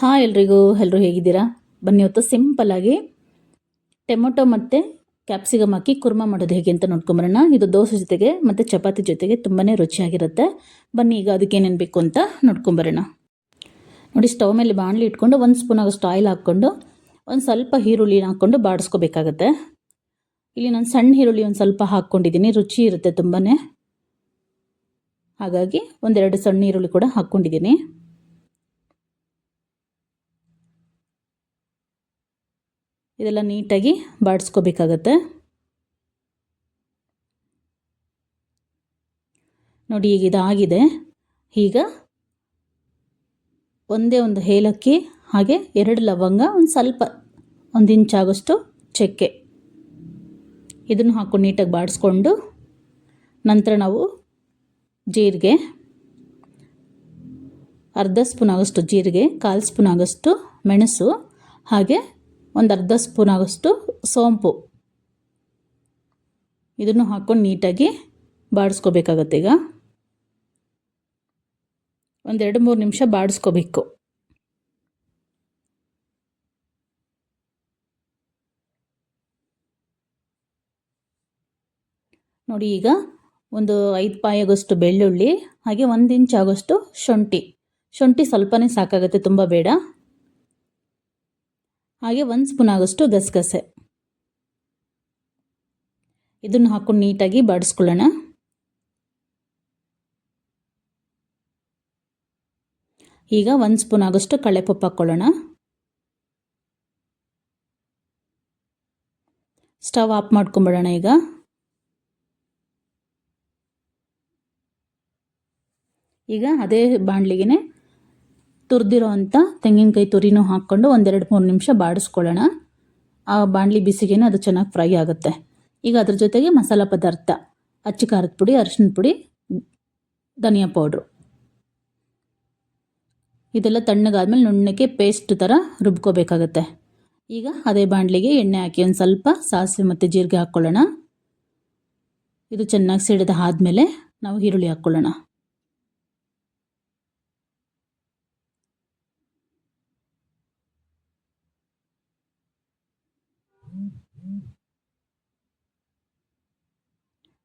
Hi ಎಲ್ಲರೂ ಹೇಗಿದ್ದೀರಾ? ಬನ್ನಿ ಇವತ್ತು ಸಿಂಪಲ್ಲಾಗಿ ಟೊಮೊಟೊ ಮತ್ತು ಕ್ಯಾಪ್ಸಿಕಮ್ ಹಾಕಿ ಕುರ್ಮಾ ಮಾಡೋದು ಹೇಗೆ ಅಂತ ನೋಡ್ಕೊಂಬರೋಣ. ಇದು ದೋಸೆ ಜೊತೆಗೆ ಮತ್ತು ಚಪಾತಿ ಜೊತೆಗೆ ತುಂಬಾ ರುಚಿಯಾಗಿರುತ್ತೆ. ಬನ್ನಿ ಈಗ ಅದಕ್ಕೆ ಏನೇನು ಬೇಕು ಅಂತ ನೋಡ್ಕೊಂಬರೋಣ. ನೋಡಿ, ಸ್ಟವ್ ಮೇಲೆ ಬಾಣಲಿ ಇಟ್ಕೊಂಡು 1 ಸ್ಪೂನ್ ಆಗೋಷ್ಟು ಆಯಿಲ್ ಹಾಕ್ಕೊಂಡು ಒಂದು ಸ್ವಲ್ಪ ಈರುಳ್ಳಿನ ಹಾಕ್ಕೊಂಡು ಬಾಡಿಸ್ಕೋಬೇಕಾಗತ್ತೆ. ಇಲ್ಲಿ ನಾನು ಸಣ್ಣ ಈರುಳ್ಳಿ ಒಂದು ಸ್ವಲ್ಪ ಹಾಕ್ಕೊಂಡಿದ್ದೀನಿ, ರುಚಿ ಇರುತ್ತೆ ತುಂಬಾ. ಹಾಗಾಗಿ 1-2 ಸಣ್ಣ ಈರುಳ್ಳಿ ಕೂಡ ಹಾಕ್ಕೊಂಡಿದ್ದೀನಿ. ಇದೆಲ್ಲ ನೀಟಾಗಿ ಬಾಡಿಸ್ಕೋಬೇಕಾಗತ್ತೆ. ನೋಡಿ, ಈಗ ಇದಾಗಿದೆ. ಈಗ ಒಂದೇ ಒಂದು ಏಲಕ್ಕಿ, ಹಾಗೆ 2 ಲವಂಗ, ಒಂದು 1 ಇಂಚ್ ಆಗೋಷ್ಟು ಚಕ್ಕೆ, ಇದನ್ನು ಹಾಕ್ಕೊಂಡು ನೀಟಾಗಿ ಬಾಡಿಸ್ಕೊಂಡು ನಂತರ ನಾವು ಜೀರಿಗೆ, ಅರ್ಧ ಸ್ಪೂನ್ ಆಗೋಷ್ಟು ಜೀರಿಗೆ, 1/4 ಸ್ಪೂನ್ ಆಗೋಷ್ಟು ಮೆಣಸು, ಹಾಗೆ ಒಂದು ಅರ್ಧ ಸ್ಪೂನ್ ಆಗೋಷ್ಟು ಸೋಂಪು, ಇದನ್ನು ಹಾಕ್ಕೊಂಡು ನೀಟಾಗಿ ಬಾಡಿಸ್ಕೋಬೇಕಾಗತ್ತೆ. ಈಗ 1-2-3 ನಿಮಿಷ ಬಾಡಿಸ್ಕೋಬೇಕು. ನೋಡಿ, ಈಗ ಒಂದು 5 ಪಾಯಾಗೋಷ್ಟು ಬೆಳ್ಳುಳ್ಳಿ, ಹಾಗೆ 1 ಇಂಚ್ ಆಗೋಷ್ಟು ಶುಂಠಿ ಸ್ವಲ್ಪನೇ ಸಾಕಾಗುತ್ತೆ, ತುಂಬ ಬೇಡ. ಹಾಗೆ 1 ಸ್ಪೂನ್ ಆಗೋಷ್ಟು ಗಸಗಸೆ, ಇದನ್ನು ಹಾಕ್ಕೊಂಡು ನೀಟಾಗಿ ಬಾಡಿಸ್ಕೊಳ್ಳೋಣ. ಈಗ 1 ಸ್ಪೂನ್ ಆಗೋಷ್ಟು ಕಡಲೆಪಪ್ಪು ಹಾಕ್ಕೊಳ್ಳೋಣ. ಸ್ಟವ್ ಆಫ್ ಮಾಡ್ಕೊಂಬಿಡೋಣ. ಈಗ ಅದೇ ಬಾಣಲಿಗೆ ತುರಿದಿರೋ ಅಂಥ ತೆಂಗಿನಕಾಯಿ ತುರಿನೂ ಹಾಕ್ಕೊಂಡು 1-2-3 ನಿಮಿಷ ಬಾಡಿಸ್ಕೊಳ್ಳೋಣ. ಆ ಬಾಣಲಿ ಬಿಸಿಗೇನೆ ಅದು ಚೆನ್ನಾಗಿ ಫ್ರೈ ಆಗುತ್ತೆ. ಈಗ ಅದ್ರ ಜೊತೆಗೆ ಮಸಾಲ ಪದಾರ್ಥ, ಅಚ್ಚ ಖಾರದ ಪುಡಿ, ಅರಿಶಿನ ಪುಡಿ, ಧನಿಯಾ ಪೌಡ್ರು, ಇದೆಲ್ಲ ತಣ್ಣಗಾದ್ಮೇಲೆ ನುಣ್ಣಕ್ಕೆ ಪೇಸ್ಟ್ ಥರ ರುಬ್ಕೋಬೇಕಾಗತ್ತೆ. ಈಗ ಅದೇ ಬಾಣಲಿಗೆ ಎಣ್ಣೆ ಹಾಕಿ ಒಂದು ಸ್ವಲ್ಪ ಸಾಸಿವೆ ಮತ್ತು ಜೀರಿಗೆ ಹಾಕ್ಕೊಳ್ಳೋಣ. ಇದು ಚೆನ್ನಾಗಿ ಸಿಡಿದ ಆದಮೇಲೆ ನಾವು ಈರುಳ್ಳಿ ಹಾಕ್ಕೊಳ್ಳೋಣ.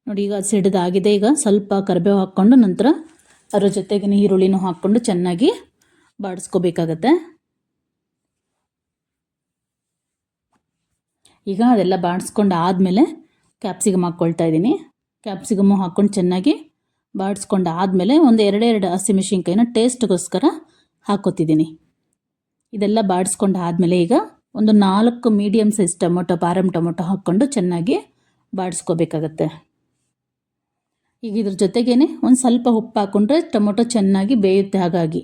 ನೋಡಿ, ಈಗ ಸಿಡಿದಾಗಿದೆ. ಈಗ ಸ್ವಲ್ಪ ಕರಿಬೇವು ಹಾಕ್ಕೊಂಡು ನಂತರ ಅದರ ಜೊತೆಗೆ ಈರುಳ್ಳಿನೂ ಹಾಕ್ಕೊಂಡು ಚೆನ್ನಾಗಿ ಬಾಡಿಸ್ಕೋಬೇಕಾಗತ್ತೆ. ಈಗ ಅದೆಲ್ಲ ಬಾಡಿಸ್ಕೊಂಡು ಆದಮೇಲೆ ಕ್ಯಾಪ್ಸಿಕಮ್ ಹಾಕ್ಕೊಳ್ತಾ ಇದ್ದೀನಿ. ಕ್ಯಾಪ್ಸಿಕಮ್ಮು ಹಾಕ್ಕೊಂಡು ಚೆನ್ನಾಗಿ ಬಾಡಿಸ್ಕೊಂಡು ಆದಮೇಲೆ ಒಂದು 2 ಹಸಿಮೆಣಸಿನ್ಕಾಯಿನ ಟೇಸ್ಟ್ಗೋಸ್ಕರ ಹಾಕ್ಕೊತಿದ್ದೀನಿ. ಇದೆಲ್ಲ ಬಾಡಿಸ್ಕೊಂಡು ಆದಮೇಲೆ ಈಗ ಒಂದು 4 ಮೀಡಿಯಮ್ ಸೈಜ್ ಪಾರಮ್ ಟೊಮೊಟೊ ಹಾಕ್ಕೊಂಡು ಚೆನ್ನಾಗಿ ಬಾಡಿಸ್ಕೋಬೇಕಾಗತ್ತೆ. ಈಗ ಇದ್ರ ಜೊತೆಗೇನೆ ಒಂದು ಸ್ವಲ್ಪ ಉಪ್ಪು ಹಾಕ್ಕೊಂಡ್ರೆ ಟೊಮೊಟೊ ಚೆನ್ನಾಗಿ ಬೇಯುತ್ತೆ. ಹಾಗಾಗಿ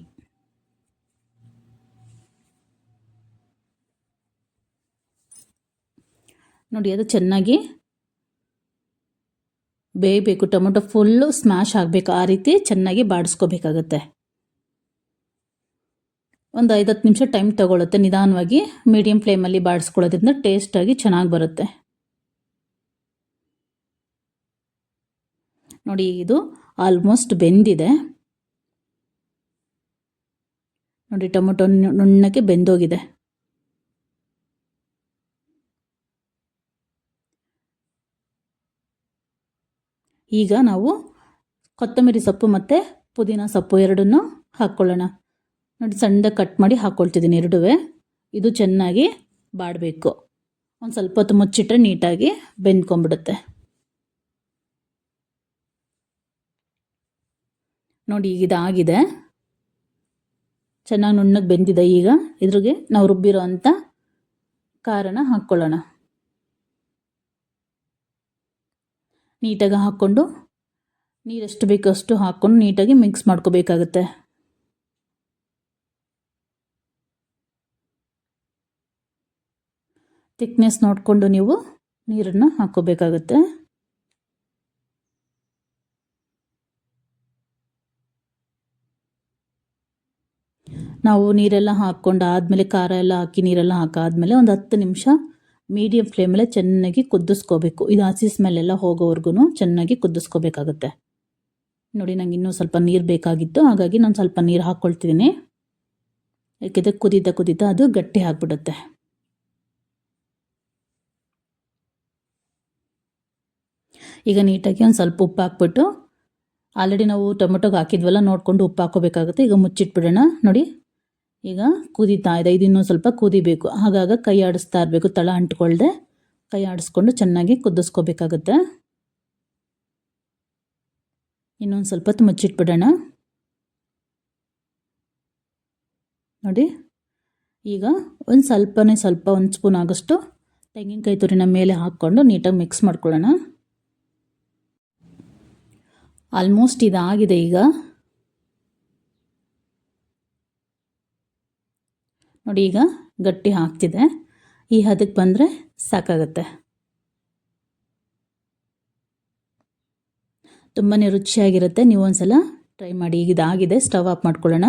ನೋಡಿ, ಅದು ಚೆನ್ನಾಗಿ ಬೇಯಬೇಕು. ಟೊಮೊಟೊ ಫುಲ್ಲು ಸ್ಮ್ಯಾಶ್ ಆಗಬೇಕು, ಆ ರೀತಿ ಚೆನ್ನಾಗಿ ಬಾಡಿಸ್ಕೋಬೇಕಾಗತ್ತೆ. ಒಂದು 5-10 ನಿಮಿಷ ಟೈಮ್ ತಗೊಳುತ್ತೆ. ನಿಧಾನವಾಗಿ ಮೀಡಿಯಮ್ ಫ್ಲೇಮಲ್ಲಿ ಬಾಡಿಸ್ಕೊಳ್ಳೋದ್ರಿಂದ ಟೇಸ್ಟಾಗಿ ಚೆನ್ನಾಗಿ ಬರುತ್ತೆ. ನೋಡಿ, ಇದು ಆಲ್ಮೋಸ್ಟ್ ಬೆಂದಿದೆ. ನೋಡಿ, ಟೊಮೊಟೊ ನುಣ್ಣಗೆ ಬೆಂದೋಗಿದೆ. ಈಗ ನಾವು ಕೊತ್ತಂಬರಿ ಸೊಪ್ಪು ಮತ್ತು ಪುದೀನ ಸೊಪ್ಪು ಎರಡನ್ನೂ ಹಾಕ್ಕೊಳ್ಳೋಣ. ನೋಡಿ, ಸಣ್ಣದಾಗಿ ಕಟ್ ಮಾಡಿ ಹಾಕ್ಕೊಳ್ತಿದ್ದೀನಿ ಎರಡೂ. ಇದು ಚೆನ್ನಾಗಿ ಬಾಡಬೇಕು. ಒಂದು ಸ್ವಲ್ಪ ಹೊತ್ತು ಮುಚ್ಚಿಟ್ರೆ ನೀಟಾಗಿ ಬೆಂದ್ಕೊಂಡ್ಬಿಡುತ್ತೆ. ನೋಡಿ, ಈಗ ಇದಾಗಿದೆ, ಚೆನ್ನಾಗಿ ನುಣ್ಣಗೆ ಬೆಂದಿದೆ. ಈಗ ಇದ್ರಿಗೆ ನಾವು ರುಬ್ಬಿರೋ ಅಂಥ ಖಾರನ ಹಾಕ್ಕೊಳ್ಳೋಣ. ನೀಟಾಗಿ ಹಾಕ್ಕೊಂಡು ನೀರೆಷ್ಟು ಬೇಕೋ ಅಷ್ಟು ಹಾಕ್ಕೊಂಡು ನೀಟಾಗಿ ಮಿಕ್ಸ್ ಮಾಡ್ಕೋಬೇಕಾಗತ್ತೆ. ಥಿಕ್ನೆಸ್ ನೋಡಿಕೊಂಡು ನೀವು ನೀರನ್ನು ಹಾಕ್ಕೋಬೇಕಾಗತ್ತೆ. ನಾವು ನೀರೆಲ್ಲ ಹಾಕ್ಕೊಂಡು ಆದಮೇಲೆ ಖಾರ ಎಲ್ಲ ಹಾಕಿ ನೀರೆಲ್ಲ ಹಾಕಾದ್ಮೇಲೆ ಒಂದು 10 ನಿಮಿಷ ಮೀಡಿಯಮ್ ಫ್ಲೇಮಲ್ಲೇ ಚೆನ್ನಾಗಿ ಕುದಿಸ್ಕೋಬೇಕು. ಇದು ಹಸಿ ಸ್ಮೆಲ್ಲೆಲ್ಲ ಹೋಗೋವರೆಗೂ ಚೆನ್ನಾಗಿ ಕುದಿಸ್ಕೋಬೇಕಾಗುತ್ತೆ. ನೋಡಿ, ನಂಗೆ ಇನ್ನೂ ಸ್ವಲ್ಪ ನೀರು ಬೇಕಾಗಿತ್ತು, ಹಾಗಾಗಿ ನಾನು ಸ್ವಲ್ಪ ನೀರು ಹಾಕ್ಕೊಳ್ತಿದ್ದೀನಿ. ಯಾಕೆಂದರೆ ಕುದೀತಾ ಅದು ಗಟ್ಟಿ ಆಗಿಬಿಡುತ್ತೆ. ಈಗ ನೀಟಾಗಿ ಒಂದು ಸ್ವಲ್ಪ ಉಪ್ಪು ಹಾಕ್ಬಿಟ್ಟು, ಆಲ್ರೆಡಿ ನಾವು ಟೊಮೆಟೊಗೆ ಹಾಕಿದ್ವಲ್ಲ, ನೋಡಿಕೊಂಡು ಉಪ್ಪು ಹಾಕೋಬೇಕಾಗುತ್ತೆ. ಈಗ ಮುಚ್ಚಿಟ್ಬಿಡೋಣ. ನೋಡಿ ಈಗ ಕುದೀತಾ ಇದೆ, ಇದು ಇನ್ನೂ ಸ್ವಲ್ಪ ಕುದಿಬೇಕು. ಆಗಾಗ ಕೈ ಆಡಿಸ್ತಾ ಇರಬೇಕು, ತಳ ಅಂಟ್ಕೊಳ್ದೆ ಕೈ ಆಡಿಸ್ಕೊಂಡು ಚೆನ್ನಾಗಿ ಕುದಿಸ್ಕೋಬೇಕಾಗುತ್ತೆ. ಇನ್ನೊಂದು ಸ್ವಲ್ಪ ಹೊತ್ತು ಮುಚ್ಚಿಟ್ಬಿಡೋಣ. ನೋಡಿ ಈಗ ಒಂದು ಸ್ಪೂನ್ ಆಗೋಷ್ಟು ತೆಂಗಿನಕಾಯಿ ತುರಿನ ಮೇಲೆ ಹಾಕ್ಕೊಂಡು ನೀಟಾಗಿ ಮಿಕ್ಸ್ ಮಾಡ್ಕೊಳ್ಳೋಣ. ಆಲ್ಮೋಸ್ಟ್ ಇದಾಗಿದೆ. ಈಗ ನೋಡಿ ಈಗ ಗಟ್ಟಿ ಆಗ್ತಿದೆ. ಈ ಹದಕ್ಕೆ ಬಂದರೆ ಸಾಕಾಗುತ್ತೆ. ತುಂಬಾ ರುಚಿಯಾಗಿರುತ್ತೆ. ನೀವು ಒಂದ್ಸಲ ಟ್ರೈ ಮಾಡಿ. ಈಗ ಇದಾಗಿದೆ, ಸ್ಟವ್ ಆಫ್ ಮಾಡ್ಕೊಳ್ಳೋಣ.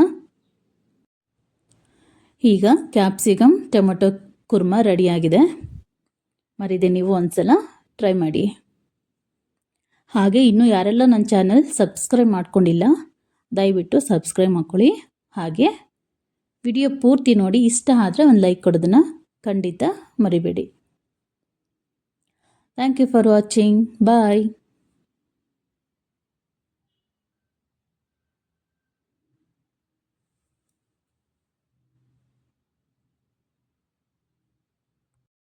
ಈಗ ಕ್ಯಾಪ್ಸಿಕಮ್ ಟೊಮೆಟೊ ಕುರ್ಮಾ ರೆಡಿಯಾಗಿದೆ. ಮರಿದೆ ನೀವು ಒಂದ್ಸಲ ಟ್ರೈ ಮಾಡಿ. ಹಾಗೆ ಇನ್ನೂ ಯಾರೆಲ್ಲ ನನ್ನ ಚಾನಲ್ ಸಬ್ಸ್ಕ್ರೈಬ್ ಮಾಡ್ಕೊಂಡಿಲ್ಲ, ದಯವಿಟ್ಟು ಸಬ್ಸ್ಕ್ರೈಬ್ ಮಾಡ್ಕೊಳ್ಳಿ. ಹಾಗೆ ವಿಡಿಯೋ ಪೂರ್ತಿ ನೋಡಿ, ಇಷ್ಟ ಆದರೆ ಒಂದು ಲೈಕ್ ಕೊಡೋದನ್ನು ಖಂಡಿತ ಮರಿಬೇಡಿ. Thank you for watching. Bye.